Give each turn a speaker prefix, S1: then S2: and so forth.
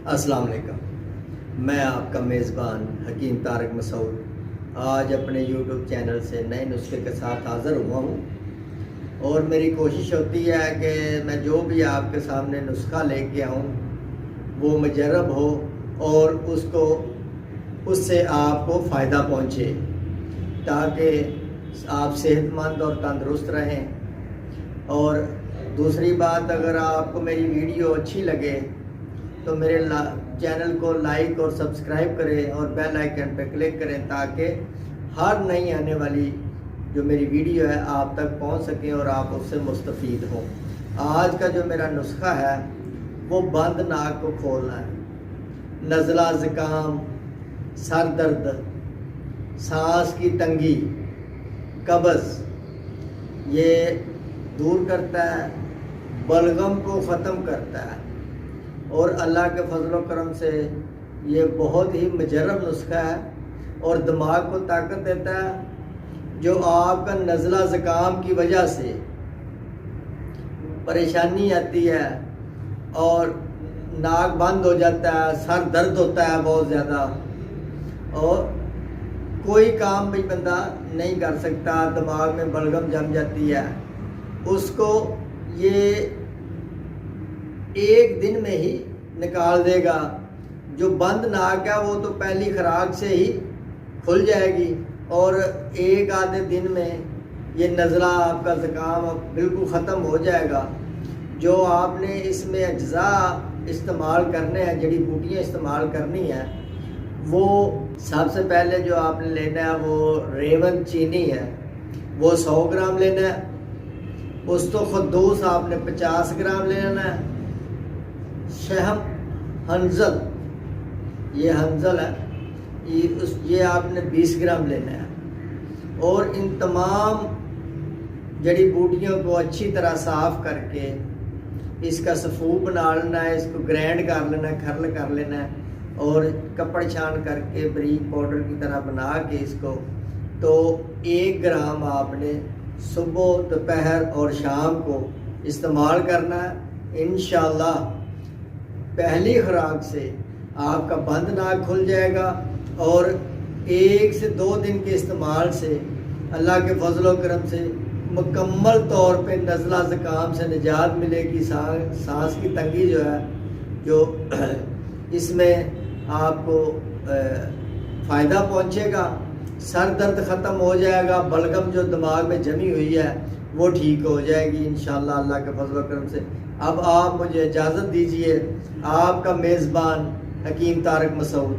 S1: अस्सलाम वालेकुम। मैं आपका मेज़बान हकीम तारक मसूद आज अपने यूट्यूब चैनल से नए नुस्खे के साथ हाज़िर हुआ हूँ और मेरी कोशिश होती है कि मैं जो भी आपके सामने नुस्खा लेके आऊँ वो मुजर्रब हो और उससे आपको फ़ायदा पहुँचे ताकि आप सेहतमंद और तंदुरुस्त रहें। और दूसरी बात, अगर आपको मेरी वीडियो अच्छी लगे तो मेरे चैनल को लाइक और सब्सक्राइब करें और बेल आइकन पर क्लिक करें ताकि हर नई आने वाली जो मेरी वीडियो है आप तक पहुंच सकें और आप उससे मुस्तफ़ीद हों। आज का जो मेरा नुस्खा है वो बंद नाक को खोलना है। नज़ला, ज़ुकाम, सर दर्द, सांस की तंगी, कब्ज़ ये दूर करता है, बलगम को ख़त्म करता है और अल्लाह के फजल व करम से ये बहुत ही मुजर्रब नुस्खा है और दिमाग को ताकत देता है। जो आपका नज़ला ज़ुकाम की वजह से परेशानी आती है और नाक बंद हो जाता है, सर दर्द होता है बहुत ज़्यादा और कोई काम भी बंदा नहीं कर सकता, दिमाग में बलगम जम जाती है, उसको ये एक दिन में ही निकाल देगा। जो बंद नाक है वो तो पहली खुराक से ही खुल जाएगी और एक आधे दिन में ये नज़ला, आपका ज़ुकाम बिल्कुल ख़त्म हो जाएगा। जो आपने इसमें अज्जा इस्तेमाल करने हैं, जड़ी बूटियाँ इस्तेमाल करनी है, वो सबसे पहले जो आपने लेना है वो रेवन चीनी है, वो 100 ग्राम लेना है। उस तो खद्दूस आपने 50 ग्राम लेना है। शहम हंजल, ये हंजल है, ये आपने 20 ग्राम लेना है और इन तमाम जड़ी बूटियों को अच्छी तरह साफ़ करके इसका सफ़ूप बना लेना है, इसको ग्राइंड कर लेना है, खरल कर लेना है और कपड़ छान करके बारीक पाउडर की तरह बना के इसको तो 1 ग्राम आपने सुबह, दोपहर और शाम को इस्तेमाल करना है। इंशाअल्लाह पहली खुराक से आपका बंद नाक खुल जाएगा और 1 से 2 दिन के इस्तेमाल से अल्लाह के फजल व करम से मुकम्मल तौर पे नज़ला ज़ुकाम से निजात मिलेगी। सांस की तंगी जो है, जो इसमें आपको फ़ायदा पहुँचेगा, सर दर्द ख़त्म हो जाएगा, बलगम जो दिमाग में जमी हुई है वो ठीक हो जाएगी इंशाअल्लाह अल्लाह के फजल व करम से। अब आप मुझे इजाज़त दीजिए। आपका मेज़बान हकीम तारक मसूद।